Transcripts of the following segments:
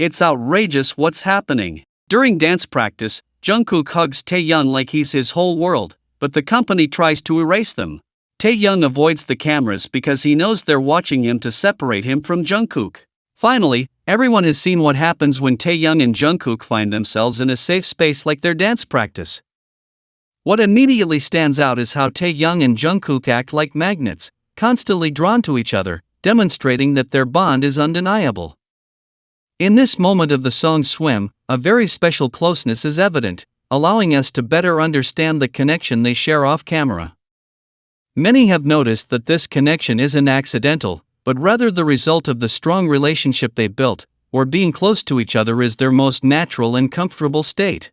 It's outrageous what's happening. During dance practice, Jungkook hugs Taehyung like he's his whole world, but the company tries to erase them. Taehyung avoids the cameras because he knows they're watching him to separate him from Jungkook. Finally, everyone has seen what happens when Taehyung and Jungkook find themselves in a safe space like their dance practice. What immediately stands out is how Taehyung and Jungkook act like magnets, constantly drawn to each other, demonstrating that their bond is undeniable. In this moment of the song Swim, a very special closeness is evident, allowing us to better understand the connection they share off-camera. Many have noticed that this connection isn't accidental, but rather the result of the strong relationship they built, where being close to each other is their most natural and comfortable state.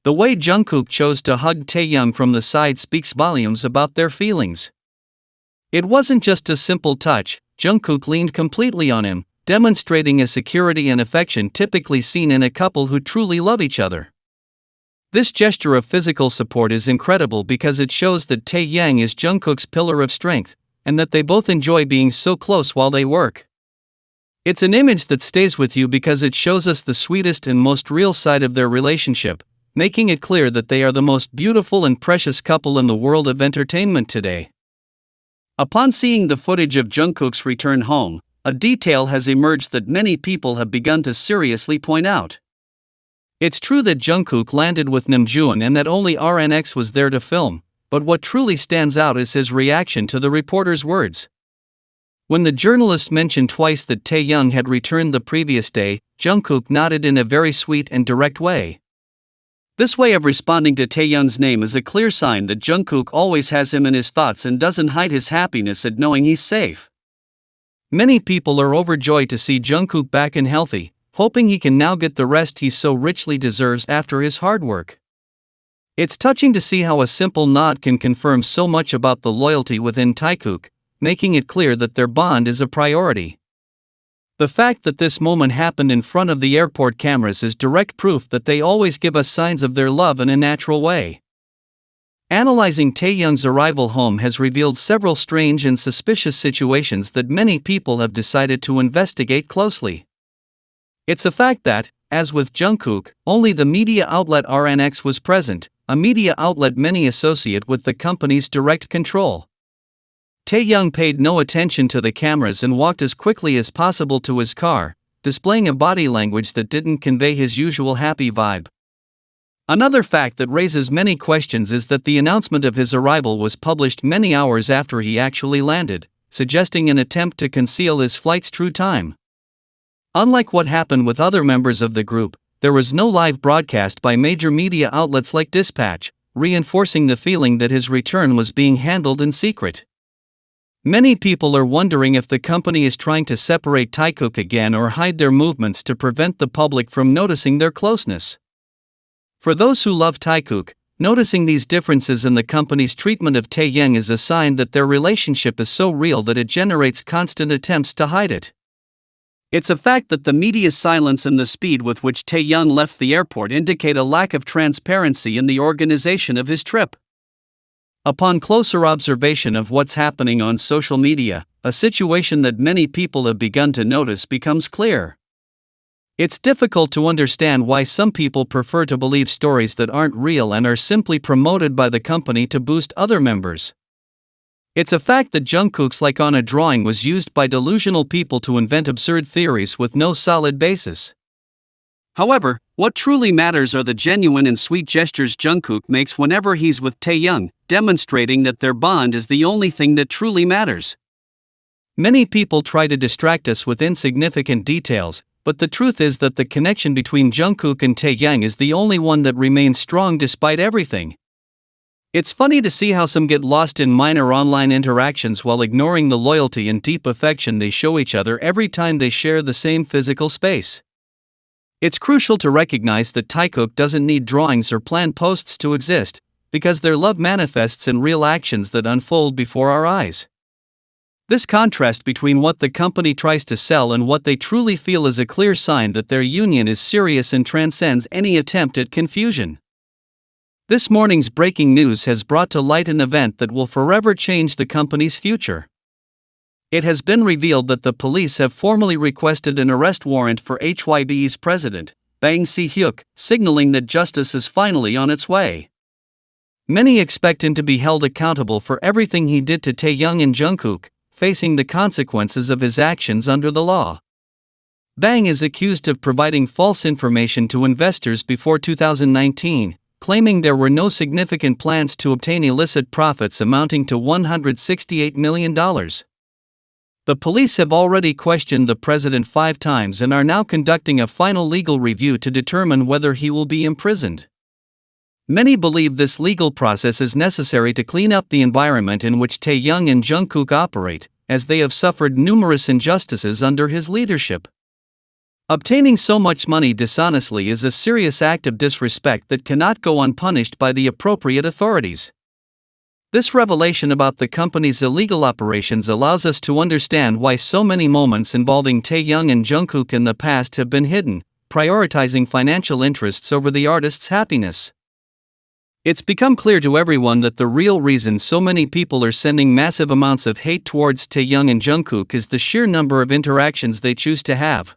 The way Jungkook chose to hug Taehyung from the side speaks volumes about their feelings. It wasn't just a simple touch, Jungkook leaned completely on him, demonstrating a security and affection typically seen in a couple who truly love each other. This gesture of physical support is incredible because it shows that Taehyung is Jungkook's pillar of strength, and that they both enjoy being so close while they work. It's an image that stays with you because it shows us the sweetest and most real side of their relationship, making it clear that they are the most beautiful and precious couple in the world of entertainment today. Upon seeing the footage of Jungkook's return home, a detail has emerged that many people have begun to seriously point out. It's true that Jungkook landed with Namjoon and that only RNX was there to film, but what truly stands out is his reaction to the reporter's words. When the journalist mentioned twice that Taehyung had returned the previous day, Jungkook nodded in a very sweet and direct way. This way of responding to Taehyung's name is a clear sign that Jungkook always has him in his thoughts and doesn't hide his happiness at knowing he's safe. Many people are overjoyed to see Jungkook back and healthy, hoping he can now get the rest he so richly deserves after his hard work. It's touching to see how a simple nod can confirm so much about the loyalty within Taekook, making it clear that their bond is a priority. The fact that this moment happened in front of the airport cameras is direct proof that they always give us signs of their love in a natural way. Analyzing Taehyung's arrival home has revealed several strange and suspicious situations that many people have decided to investigate closely. It's a fact that, as with Jungkook, only the media outlet RNX was present, a media outlet many associate with the company's direct control. Taehyung paid no attention to the cameras and walked as quickly as possible to his car, displaying a body language that didn't convey his usual happy vibe. Another fact that raises many questions is that the announcement of his arrival was published many hours after he actually landed, suggesting an attempt to conceal his flight's true time. Unlike what happened with other members of the group, there was no live broadcast by major media outlets like Dispatch, reinforcing the feeling that his return was being handled in secret. Many people are wondering if the company is trying to separate Taekook again or hide their movements to prevent the public from noticing their closeness. For those who love Taekook, noticing these differences in the company's treatment of Taehyung is a sign that their relationship is so real that it generates constant attempts to hide it. It's a fact that the media's silence and the speed with which Taehyung left the airport indicate a lack of transparency in the organization of his trip. Upon closer observation of what's happening on social media, a situation that many people have begun to notice becomes clear. It's difficult to understand why some people prefer to believe stories that aren't real and are simply promoted by the company to boost other members. It's a fact that Jungkook's like on a drawing was used by delusional people to invent absurd theories with no solid basis. However, what truly matters are the genuine and sweet gestures Jungkook makes whenever he's with Taehyung, demonstrating that their bond is the only thing that truly matters. Many people try to distract us with insignificant details, but the truth is that the connection between Jungkook and Taehyung is the only one that remains strong despite everything. It's funny to see how some get lost in minor online interactions while ignoring the loyalty and deep affection they show each other every time they share the same physical space. It's crucial to recognize that Taekook doesn't need drawings or planned posts to exist, because their love manifests in real actions that unfold before our eyes. This contrast between what the company tries to sell and what they truly feel is a clear sign that their union is serious and transcends any attempt at confusion. This morning's breaking news has brought to light an event that will forever change the company's future. It has been revealed that the police have formally requested an arrest warrant for HYBE's president, Bang Si-hyuk, signaling that justice is finally on its way. Many expect him to be held accountable for everything he did to Taehyung and Jungkook, facing the consequences of his actions under the law. Bang is accused of providing false information to investors before 2019, claiming there were no significant plans to obtain illicit profits amounting to $168 million. The police have already questioned the president 5 times and are now conducting a final legal review to determine whether he will be imprisoned. Many believe this legal process is necessary to clean up the environment in which Taehyung and Jungkook operate, as they have suffered numerous injustices under his leadership. Obtaining so much money dishonestly is a serious act of disrespect that cannot go unpunished by the appropriate authorities. This revelation about the company's illegal operations allows us to understand why so many moments involving Taehyung and Jungkook in the past have been hidden, prioritizing financial interests over the artist's happiness. It's become clear to everyone that the real reason so many people are sending massive amounts of hate towards Taehyung and Jungkook is the sheer number of interactions they choose to have.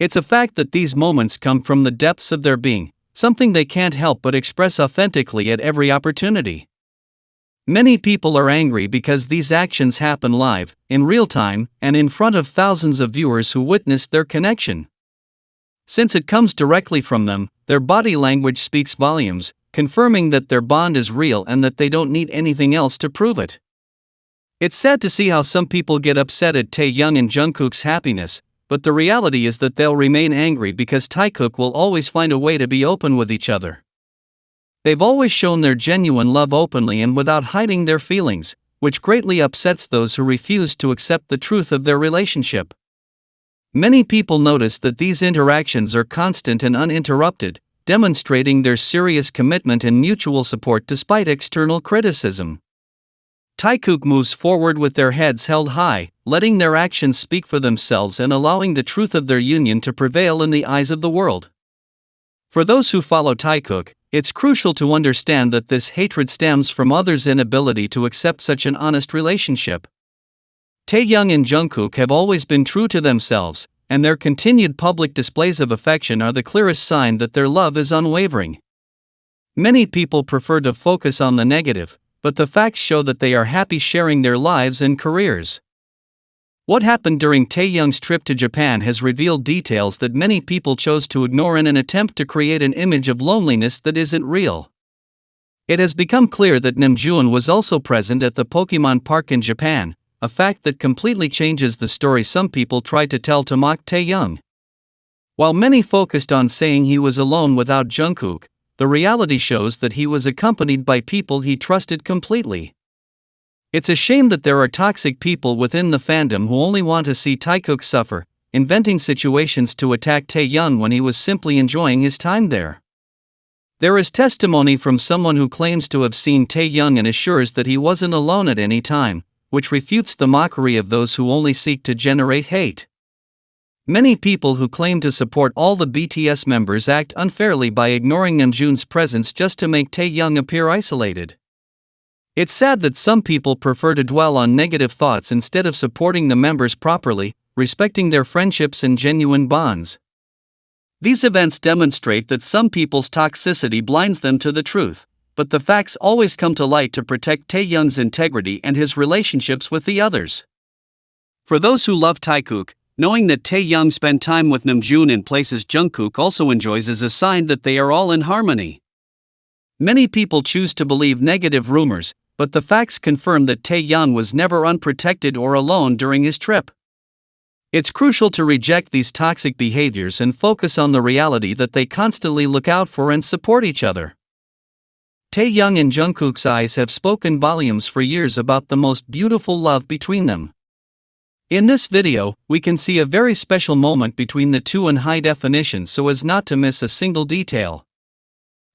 It's a fact that these moments come from the depths of their being, something they can't help but express authentically at every opportunity. Many people are angry because these actions happen live, in real time, and in front of thousands of viewers who witnessed their connection. Since it comes directly from them, their body language speaks volumes, confirming that their bond is real and that they don't need anything else to prove it. It's sad to see how some people get upset at Taehyung and Jungkook's happiness, but the reality is that they'll remain angry because Taekook will always find a way to be open with each other. They've always shown their genuine love openly and without hiding their feelings, which greatly upsets those who refuse to accept the truth of their relationship. Many people notice that these interactions are constant and uninterrupted, demonstrating their serious commitment and mutual support despite external criticism. Taekook moves forward with their heads held high, letting their actions speak for themselves and allowing the truth of their union to prevail in the eyes of the world. For those who follow Taekook, it's crucial to understand that this hatred stems from others' inability to accept such an honest relationship. Taehyung and Jungkook have always been true to themselves, and their continued public displays of affection are the clearest sign that their love is unwavering. Many people prefer to focus on the negative, but the facts show that they are happy sharing their lives and careers. What happened during Taehyung's trip to Japan has revealed details that many people chose to ignore in an attempt to create an image of loneliness that isn't real. It has become clear that Namjoon was also present at the Pokemon Park in Japan, a fact that completely changes the story some people tried to tell to mock Taehyung. While many focused on saying he was alone without Jungkook, the reality shows that he was accompanied by people he trusted completely. It's a shame that there are toxic people within the fandom who only want to see Taekook suffer, inventing situations to attack Taehyung when he was simply enjoying his time there. There is testimony from someone who claims to have seen Taehyung and assures that he wasn't alone at any time, which refutes the mockery of those who only seek to generate hate. Many people who claim to support all the BTS members act unfairly by ignoring Namjoon's presence just to make Taehyung appear isolated. It's sad that some people prefer to dwell on negative thoughts instead of supporting the members properly, respecting their friendships and genuine bonds. These events demonstrate that some people's toxicity blinds them to the truth, but the facts always come to light to protect Taehyung's integrity and his relationships with the others. For those who love Taekook, knowing that Taehyung spent time with Namjoon in places Jungkook also enjoys is a sign that they are all in harmony. Many people choose to believe negative rumors, but the facts confirm that Taehyung was never unprotected or alone during his trip. It's crucial to reject these toxic behaviors and focus on the reality that they constantly look out for and support each other. Taehyung and Jungkook's eyes have spoken volumes for years about the most beautiful love between them. In this video, we can see a very special moment between the two in high definition so as not to miss a single detail.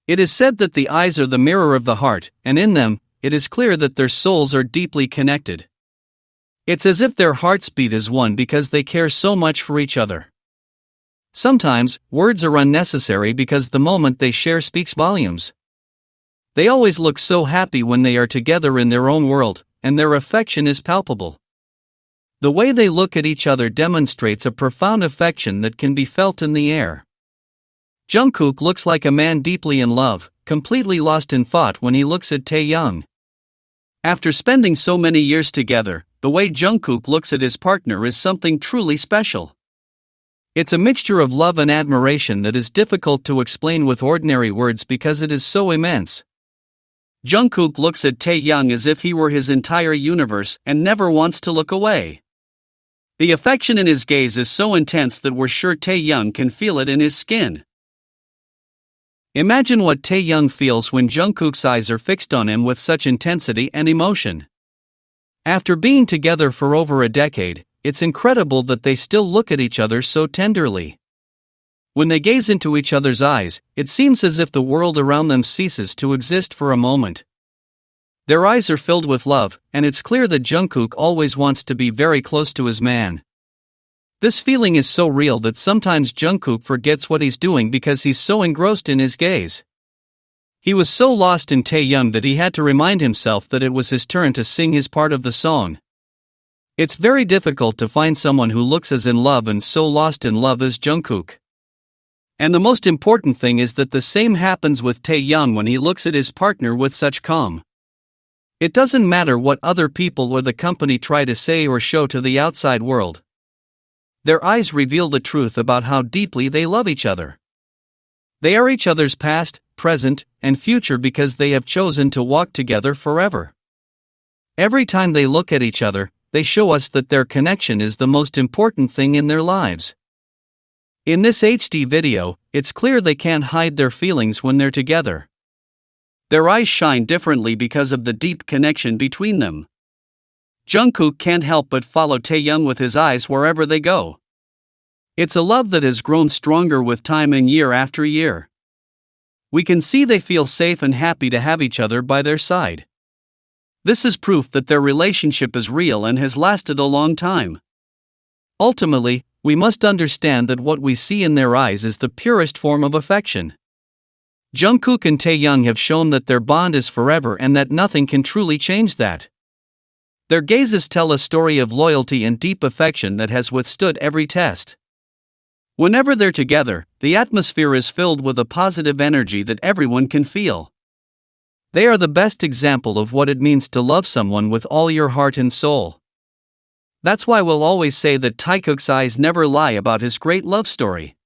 It is said that the eyes are the mirror of the heart, and in them, it is clear that their souls are deeply connected. It's as if their hearts beat as one because they care so much for each other. Sometimes, words are unnecessary because the moment they share speaks volumes. They always look so happy when they are together in their own world, and their affection is palpable. The way they look at each other demonstrates a profound affection that can be felt in the air. Jungkook looks like a man deeply in love, completely lost in thought when he looks at Taehyung. After spending so many years together, the way Jungkook looks at his partner is something truly special. It's a mixture of love and admiration that is difficult to explain with ordinary words because it is so immense. Jungkook looks at Taehyung as if he were his entire universe and never wants to look away. The affection in his gaze is so intense that we're sure Taehyung can feel it in his skin. Imagine what Taehyung feels when Jungkook's eyes are fixed on him with such intensity and emotion. After being together for over a decade, it's incredible that they still look at each other so tenderly. When they gaze into each other's eyes, it seems as if the world around them ceases to exist for a moment. Their eyes are filled with love, and it's clear that Jungkook always wants to be very close to his man. This feeling is so real that sometimes Jungkook forgets what he's doing because he's so engrossed in his gaze. He was so lost in Taehyung that he had to remind himself that it was his turn to sing his part of the song. It's very difficult to find someone who looks as in love and so lost in love as Jungkook. And the most important thing is that the same happens with Taehyung when he looks at his partner with such calm. It doesn't matter what other people or the company try to say or show to the outside world. Their eyes reveal the truth about how deeply they love each other. They are each other's past, present, and future because they have chosen to walk together forever. Every time they look at each other, they show us that their connection is the most important thing in their lives. In this HD video, it's clear they can't hide their feelings when they're together. Their eyes shine differently because of the deep connection between them. Jungkook can't help but follow Taehyung with his eyes wherever they go. It's a love that has grown stronger with time and year after year. We can see they feel safe and happy to have each other by their side. This is proof that their relationship is real and has lasted a long time. Ultimately, we must understand that what we see in their eyes is the purest form of affection. Jungkook and Taehyung have shown that their bond is forever and that nothing can truly change that. Their gazes tell a story of loyalty and deep affection that has withstood every test. Whenever they're together, the atmosphere is filled with a positive energy that everyone can feel. They are the best example of what it means to love someone with all your heart and soul. That's why we'll always say that Taekook's eyes never lie about his great love story.